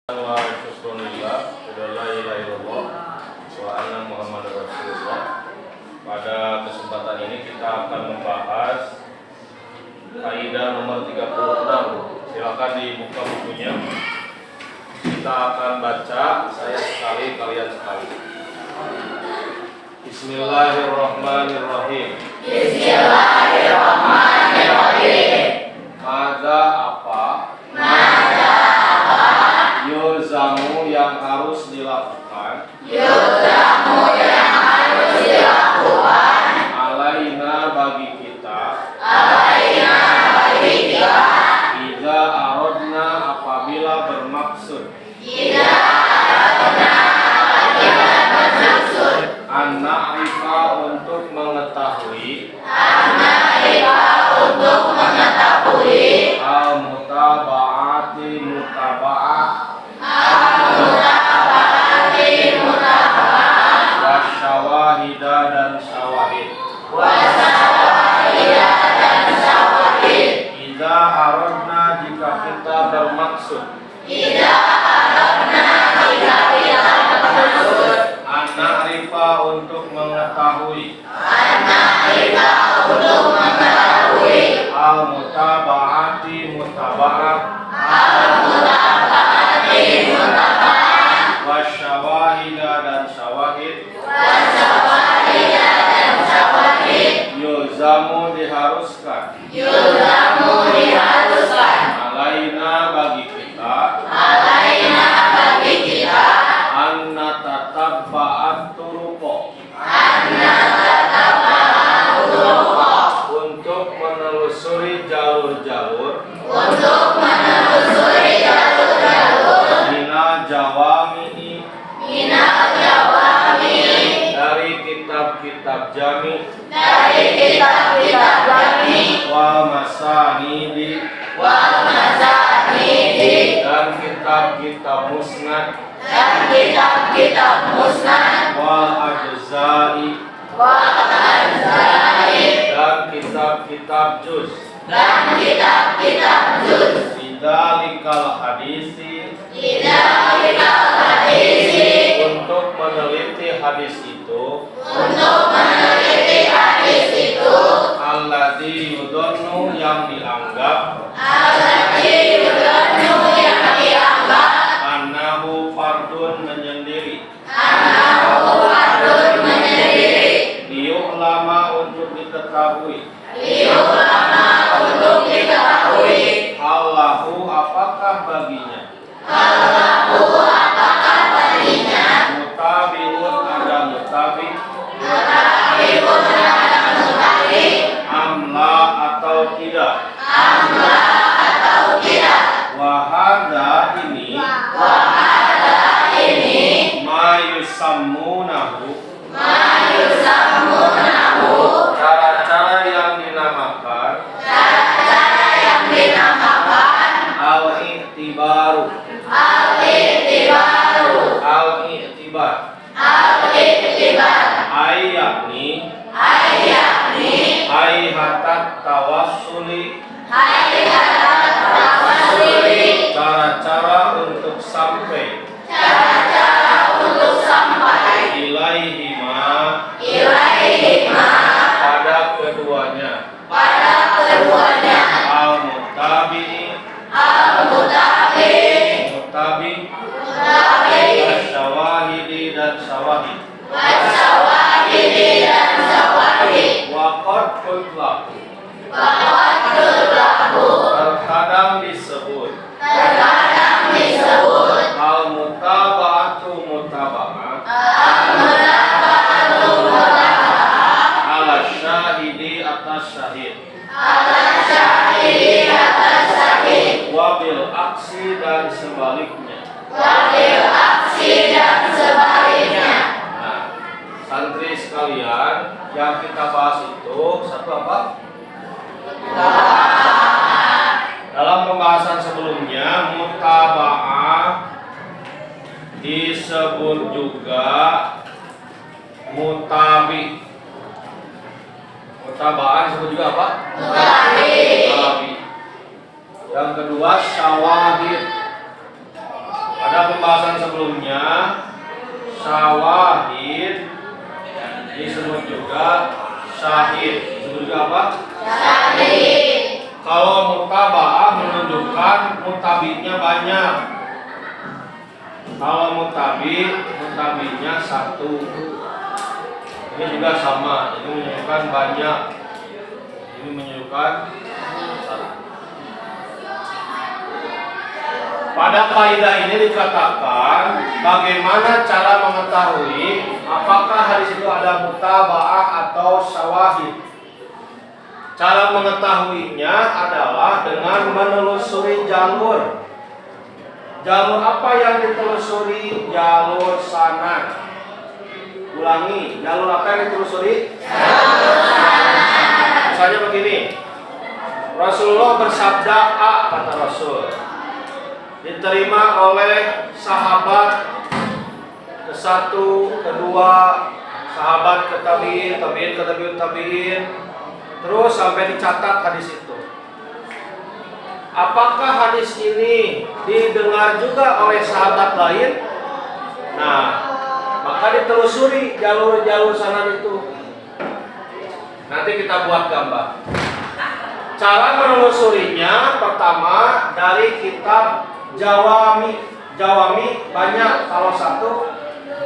Wa syukurillah, la ilaha illallah, wa anna Muhammadar Rasulullah. Pada kesempatan ini kita akan membahas kaidah nomor 36. Silakan dibuka bukunya. Kita akan baca, saya sekali, kalian sekali. Bismillahirrahmanirrahim. Bismillahirrahmanirrahim. Mada apa? Yulzamu yang harus dilakukan. Alaina bagi kita. Iza aradna apabila bermaksud. An-na'rifa untuk mengetahui. Al-mutaba'ati mutaba'ah. Wasyawahida dan syawahid. Iza aradna jika kita bermaksud. An-na'rifa untuk mengetahui. Al-mutaba'ati mutaba'ah. Wasyawahida dan syawahid. Yulzamu diharuskan. Alaina bagi kita. Anna tatabba'at turuqo. Untuk menelusuri jalur-jalur. Minal jawami'i. Dari kitab-kitab jami. Wal masanidi. Dan kitab-kitab musnad. Wal ajza'i. Dan kitab-kitab juz. Lidzalikal hadisi. Untuk meneliti hadis itu. Alladzi yudhannu yang dianggap. Annahu fardun menyendiri. Liyu'lama untuk diketahui. Allahu apakah baginya. Mutabi'un ada mutabi. Amla atau tidak. Wahada ini. Ma yusammunahu. Cara-cara yang dinamakan. Al-i'tibaru. Yakni hayhatat tawassuli. Cara-cara untuk sampai. Ilaihima. Pada keduanya. Al-mutabi. Wasyawahidi dan syawahid. Waqad qutlahu. Terkadang disebut. Al-mutaba'atu mutaba'ah. Ala syahidi atas syahid. Wabil aksi dan sebaliknya. Nah, santri sekalian, yang kita bahas itu satu apa? Dalam pembahasan sebelumnya, mutaba'ah disebut juga mutabi. Mutaba'ah disebut juga apa? Mutabi. Yang kedua syawahid. Ada syawahid, disebut juga syahid. Disebut juga apa? Syahid. Kalau mutaba'ah menunjukkan mutabi'nya banyak. Kalau mutabi'nya satu. Ini juga sama. Ini menunjukkan banyak. Ini menunjukkan satu. Pada kaidah ini dikatakan bagaimana cara mengetahui apakah hadis itu ada mutaba'ah atau syawahid. Cara mengetahuinya adalah dengan menelusuri jalur. Jalur apa yang ditelusuri? Jalur sanad. Ulangi, jalur apa yang ditelusuri? Jalur sanad. Misalnya begini, Rasulullah bersabda A, kata Rasul, diterima oleh sahabat ke-1, ke-2, sahabat ke tabi'in, tabi'in ke tabi'in, terus sampai dicatat hadis itu. Apakah hadis ini didengar juga oleh sahabat lain? Nah, maka ditelusuri jalur-jalur sanad itu. Nanti kita buat gambar. Cara menelusurinya pertama dari kitab Jawami banyak, kalau satu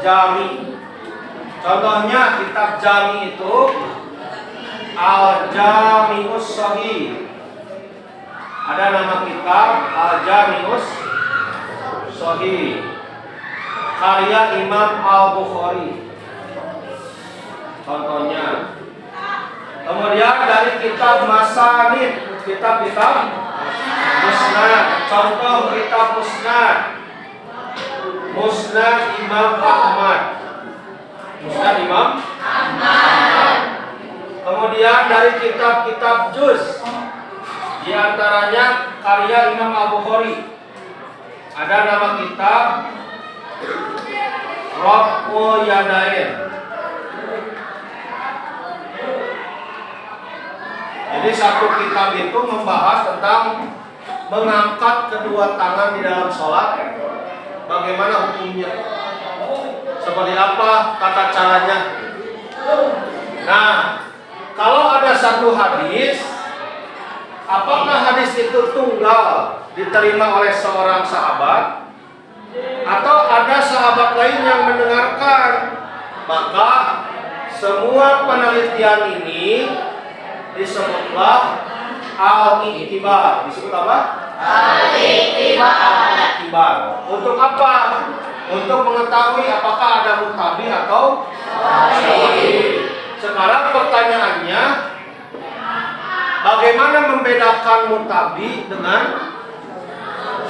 Jami. Contohnya kitab Jami itu Al-Jami'us Shahih. Ada nama kitab Al-Jami'us Shahih, karya Imam Al-Bukhari. Contohnya. Kemudian dari kitab Masanid, kitab-kitab Musnad. Contoh kitab Musnad Imam Ahmad. Musnad Imam Ahmad. Kemudian dari kitab-kitab juz, di antaranya karya Imam Al-Bukhari. Ada nama kitab Raf'ul Yadain. Jadi satu kitab itu membahas tentang mengangkat kedua tangan di dalam sholat, bagaimana hukumnya, seperti apa tata caranya. Nah, kalau ada satu hadis, apakah hadis itu tunggal diterima oleh seorang sahabat, atau ada sahabat lain yang mendengarkan, maka semua penelitian ini disebutlah al-iktibar. Disebut apa? Al-iktibar. Untuk apa? Untuk mengetahui apakah ada mutabi atau syawahid. Sekarang pertanyaannya, bagaimana membedakan mutabi dengan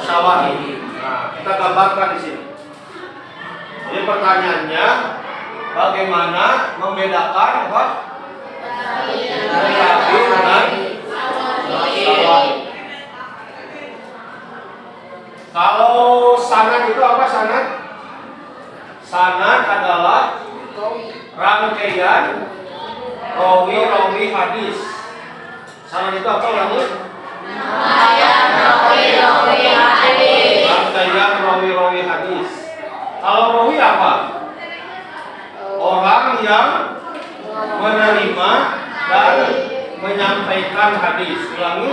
syawahid? Nah, kita gambarkan di sini. Jadi pertanyaannya, bagaimana membedakan apa? Mutabi dengan syawahid. Kalau sanad itu apa sanad? Sanad adalah rangkaian rawi hadis. Sanad itu apa lagi? Rangkaian rawi hadis. Kalau rawi apa? Orang yang menerima dan menyampaikan hadis. Ulangi.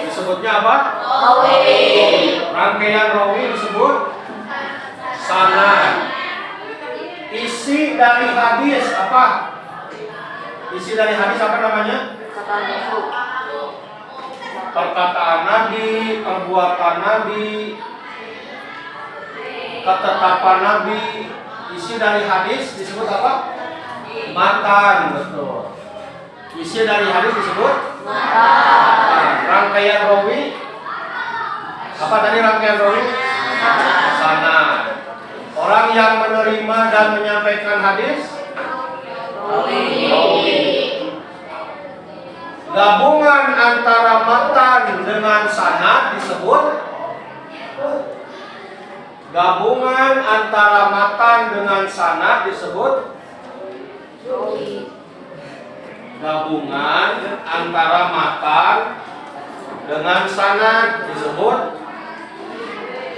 Disebutnya apa? Rangkaian rawi disebut sanad. Isi dari hadis apa? Isi dari hadis apa namanya? Perkataan Nabi, perbuatan Nabi, ketetapan Nabi. Isi dari hadis disebut apa? Matan, betul. Isi dari hadis disebut matan. Rangkaian rawi apa tadi rangkaian rawi? Sanad. Orang yang menerima dan menyampaikan hadis rawi. Gabungan antara matan dengan sanad disebut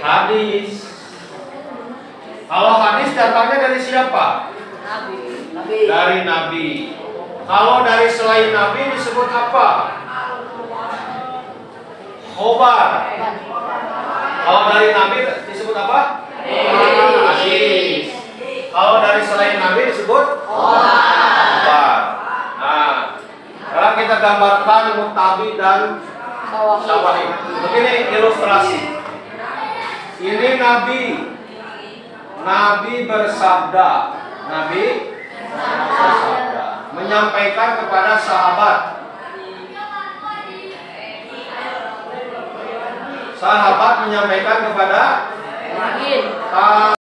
Hadis. Kalau hadis datangnya dari siapa? Nabi. Dari Nabi. Kalau dari selain Nabi disebut apa? Khobar. Kalau dari Nabi disebut apa? Hadis. Kalau dari selain Nabi disebut khobar. Nah, sekarang kita gambarkan mutabi dan syawahid. Begini ilustrasi. Ini Nabi bersabda. Nabi bersabda, menyampaikan kepada sahabat. Sahabat menyampaikan kepada